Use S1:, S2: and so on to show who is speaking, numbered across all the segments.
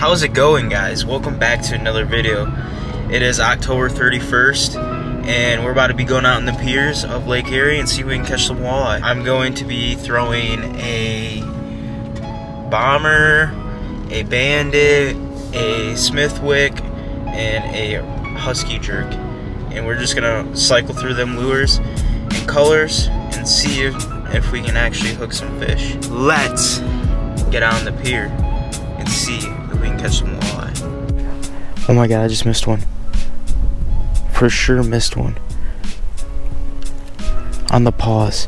S1: How's it going, guys? Welcome back to another video. It is October 31st and we're about to be going out in the piers of Lake Erie and see if we can catch some walleye. I'm going to be throwing a bomber, a bandit, a smithwick, and a husky jerk, and we're just gonna cycle through them lures and colors and see if we can actually hook some fish. Let's get out on the pier and see if we can catch some walleye. Oh my god, I just missed one. For sure missed one. On the pause.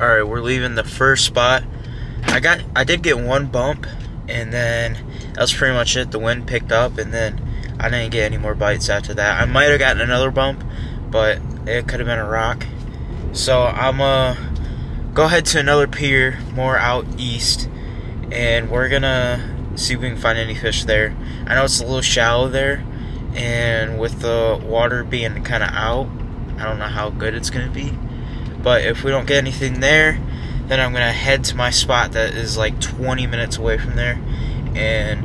S1: Alright, we're leaving the first spot. I did get one bump, and then that was pretty much it. The wind picked up, and then I didn't get any more bites after that. I might have gotten another bump, but it could have been a rock. So I'm go ahead to another pier more out east, and we're gonna see if we can find any fish there. I know it's a little shallow there, and with the water being kind of out, I don't know how good it's gonna be. But if we don't get anything there, then I'm gonna head to my spot that is like 20 minutes away from there, and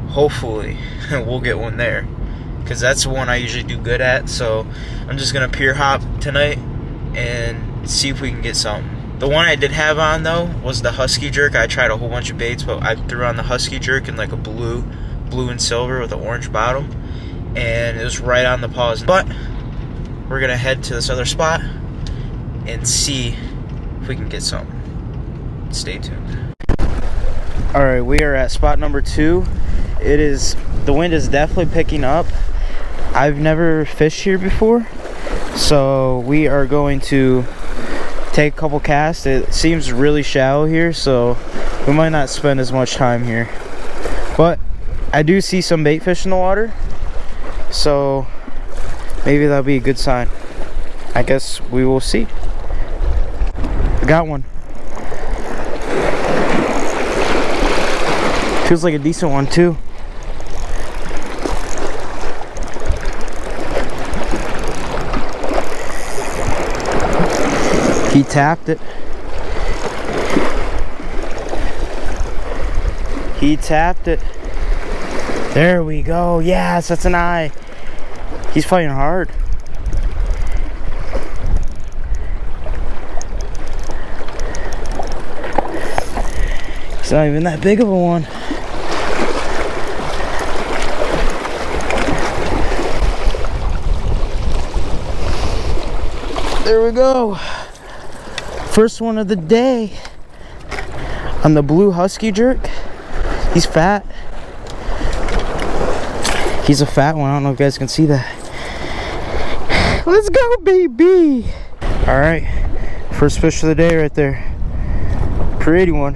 S1: hopefully we'll get one there, because that's the one I usually do good at. So I'm just gonna pier hop tonight and see if we can get something. The one I did have on though was the husky jerk. I tried a whole bunch of baits, but I threw on the husky jerk in like a blue and silver with an orange bottom, and it was right on the pause. But we're gonna head to this other spot and see if we can get something. Stay tuned. Alright, we are at spot number 2. The wind is definitely picking up. I've never fished here before, so we are going to take a couple casts. It seems really shallow here, so we might not spend as much time here, but I do see some bait fish in the water, so maybe that'll be a good sign. I guess we will see. I got one. Feels like a decent one too. He tapped it. He tapped it. There we go. Yes, that's an eye. He's fighting hard. It's not even that big of a one. There we go. First one of the day on the blue husky jerk. He's fat. He's a fat one. I don't know if you guys can see that. Let's go, baby. All right, first fish of the day right there. Pretty one.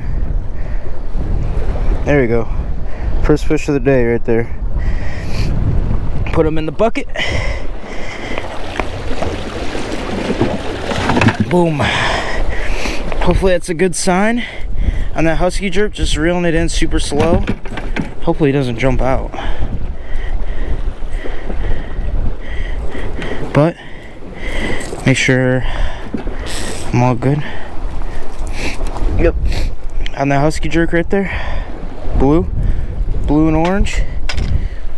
S1: There we go. First fish of the day right there. Put him in the bucket. Boom. Hopefully that's a good sign on that husky jerk. Just reeling it in super slow. Hopefully he doesn't jump out. But make sure I'm all good. Yep. On that husky jerk right there. Blue and orange.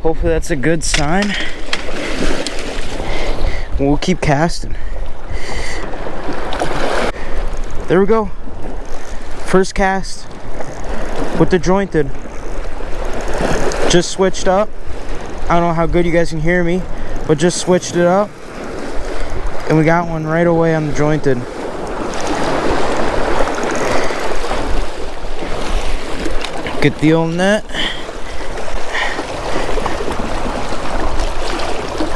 S1: Hopefully that's a good sign. We'll keep casting. There we go. First cast with the jointed. Just switched up. I don't know how good you guys can hear me, but just switched it up, and we got one right away on the jointed. Get the old net.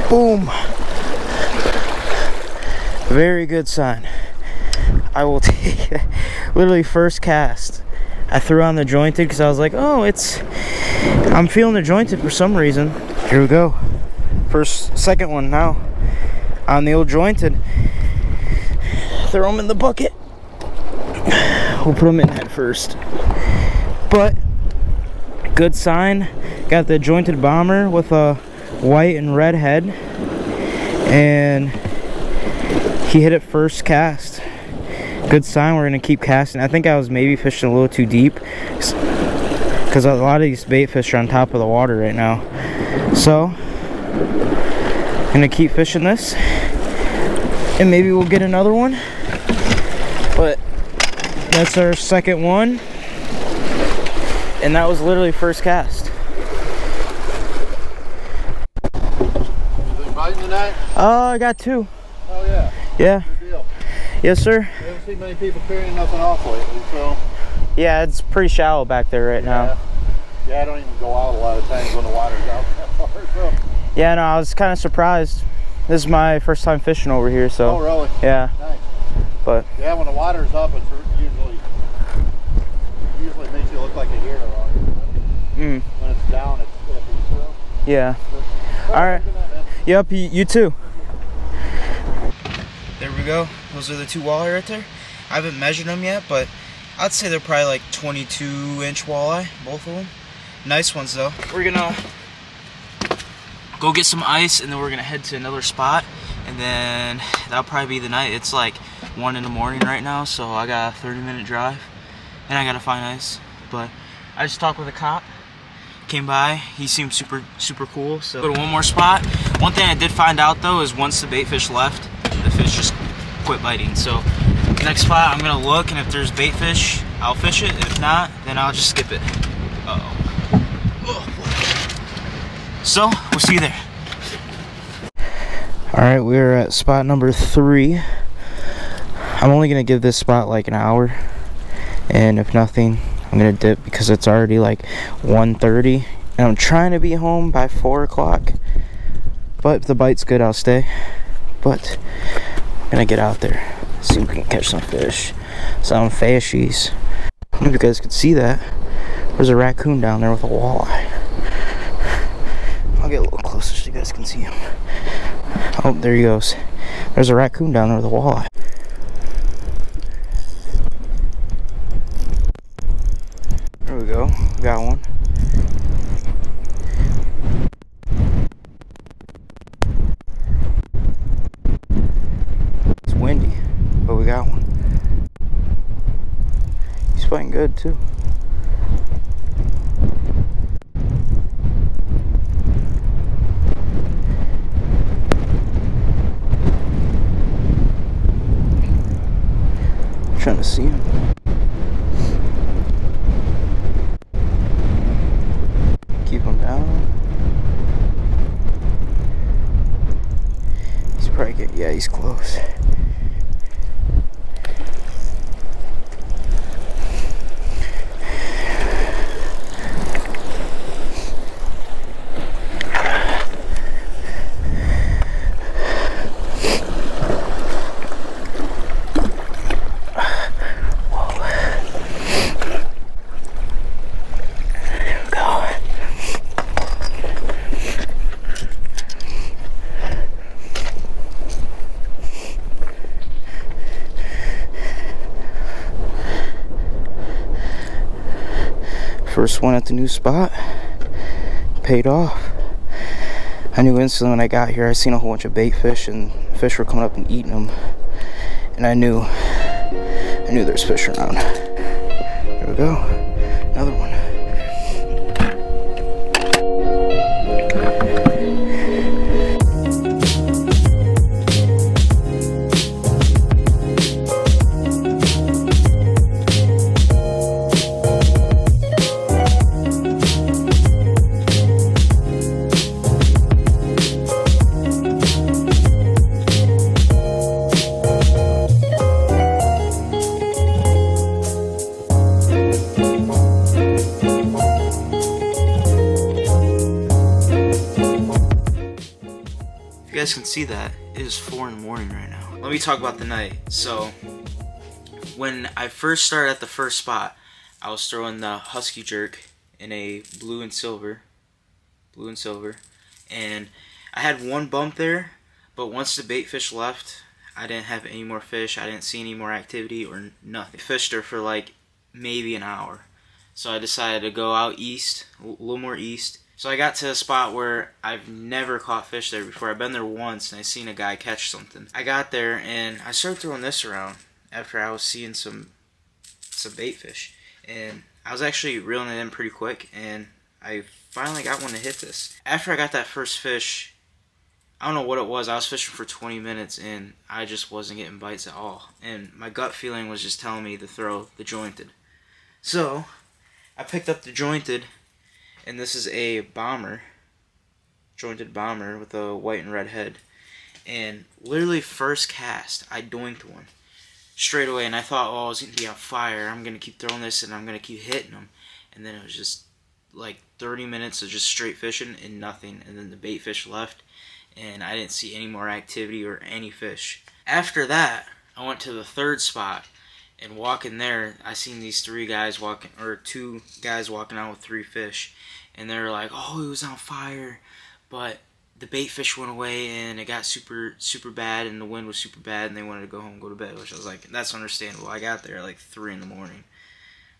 S1: Boom. Very good sign. I will take it. Literally first cast. I threw on the jointed because I was like, oh, I'm feeling the jointed for some reason. Here we go. Second one now on the old jointed. Throw them in the bucket. We'll put them in head first. But good sign. Got the jointed bomber with a white and red head, and he hit it first cast. Good sign. We're gonna keep casting. I think I was maybe fishing a little too deep because a lot of these bait fish are on top of the water right now. So gonna keep fishing this, and maybe we'll get another one. But that's our second one, and that was literally first cast.
S2: Biting tonight?
S1: I got 2.
S2: Oh yeah.
S1: Yeah.
S2: Good deal.
S1: Yes, sir.
S2: I haven't seen many people carrying nothing off lately, so.
S1: Yeah, it's pretty shallow back there right now.
S2: Yeah, I don't even go out a lot of times when the water's out that far. So.
S1: Yeah, no, I was kind of surprised. This is my first time fishing over here, so.
S2: Oh, really?
S1: Yeah.
S2: Nice.
S1: But.
S2: Yeah, when the water's up, it's usually makes you look like a hero. When it's down, it's iffy. So.
S1: Yeah. All right. Yep. You too. There we go. Those are the 2 walleye right there. I haven't measured them yet, but I'd say they're probably like 22-inch walleye, both of them. Nice ones though. We're gonna go get some ice, and then we're gonna head to another spot, and then that'll probably be the night. It's like 1 in the morning right now, so I got a 30-minute drive, and I gotta find ice. But I just talked with a cop. Came by, he seemed super cool. So go to one more spot. One thing I did find out though is once the bait fish left, the fish just quit biting. So next spot I'm gonna look, and if there's bait fish, I'll fish it. If not, then I'll just skip it. So we'll see you there. Alright, we're at spot number 3. I'm only gonna give this spot like an hour, and if nothing, I'm gonna dip because it's already like 1:30, and I'm trying to be home by 4 o'clock. But if the bite's good, I'll stay. But I'm gonna get out there, see if we can catch some fish, some fishies. I don't know if you guys could see that. There's a raccoon down there with a walleye. I'll get a little closer so you guys can see him. Oh, there he goes. There's a raccoon down there with a walleye. There we go. Got one. It's windy, but we got one. He's fighting good too. I'm trying to see him. Keep him down. He's probably getting, yeah, he's close. First one at the new spot, paid off. I knew instantly when I got here. I seen a whole bunch of bait fish, and fish were coming up and eating them, and I knew there's fish around. There we go, another one. You guys can see that it is 4 in the morning right now. Let me talk about the night. So when I first started at the first spot, I was throwing the husky jerk in a blue and silver, and I had one bump there, but once the bait fish left, I didn't have any more fish. I didn't see any more activity or nothing. I fished her for like maybe an hour, so I decided to go out east, a little more east. So I got to a spot where I've never caught fish there before. I've been there once and I seen a guy catch something. I got there and I started throwing this around after I was seeing some bait fish, and I was actually reeling it in pretty quick, and I finally got one to hit this. After I got that first fish, I don't know what it was. I was fishing for 20 minutes and I just wasn't getting bites at all. And my gut feeling was just telling me to throw the jointed. So I picked up the jointed, and this is a bomber, jointed bomber with a white and red head. And literally first cast, I doinked one straight away, and I thought, oh, I was going to be on fire. I'm going to keep throwing this and I'm going to keep hitting them. And then it was just like 30 minutes of just straight fishing and nothing. And then the bait fish left, and I didn't see any more activity or any fish. After that, I went to the third spot, and walking there, I seen these two guys walking out with 3 fish, and they were like, oh, it was on fire, but the bait fish went away and it got super bad, and the wind was super bad, and they wanted to go home and go to bed, which I was like, that's understandable. I got there at like 3 in the morning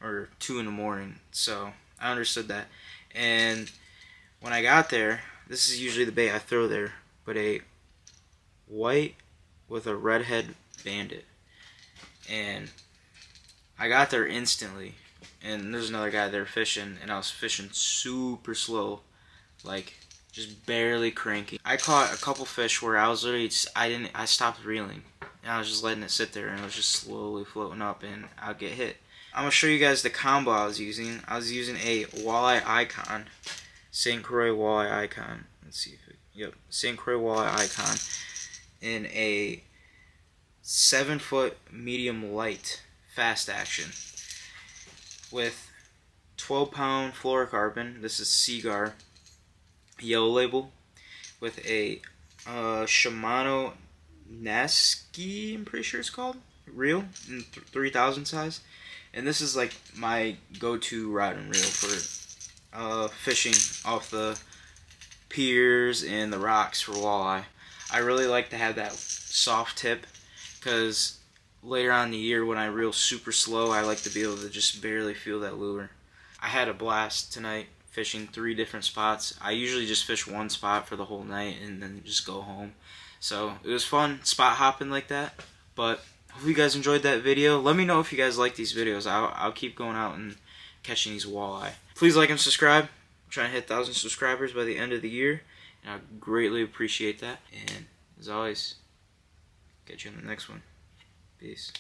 S1: or 2 in the morning, so I understood that. And when I got there, this is usually the bait I throw there, but a white with a redhead bandit. And I got there instantly, and there's another guy there fishing, and I was fishing super slow, like just barely cranking. I caught a couple fish where I was literally I stopped reeling, and I was just letting it sit there, and it was just slowly floating up, and I'd get hit. I'm gonna show you guys the combo I was using. I was using a walleye icon, St. Croix walleye icon. Let's see if it, yep, St. Croix walleye icon, in a 7-foot medium light fast action with 12-pound fluorocarbon. This is Seagar yellow label, with a Shimano Naski, I'm pretty sure it's called, reel in 3000 size. And this is like my go-to rod and reel for fishing off the piers and the rocks for walleye. I really like to have that soft tip, because later on in the year when I reel super slow, I like to be able to just barely feel that lure. I had a blast tonight fishing 3 different spots. I usually just fish one spot for the whole night and then just go home. So it was fun spot hopping like that. But hope you guys enjoyed that video. Let me know if you guys like these videos. I'll keep going out and catching these walleye. Please like and subscribe. I'm trying to hit 1,000 subscribers by the end of the year, and I greatly appreciate that. And as always, catch you on the next one. Peace.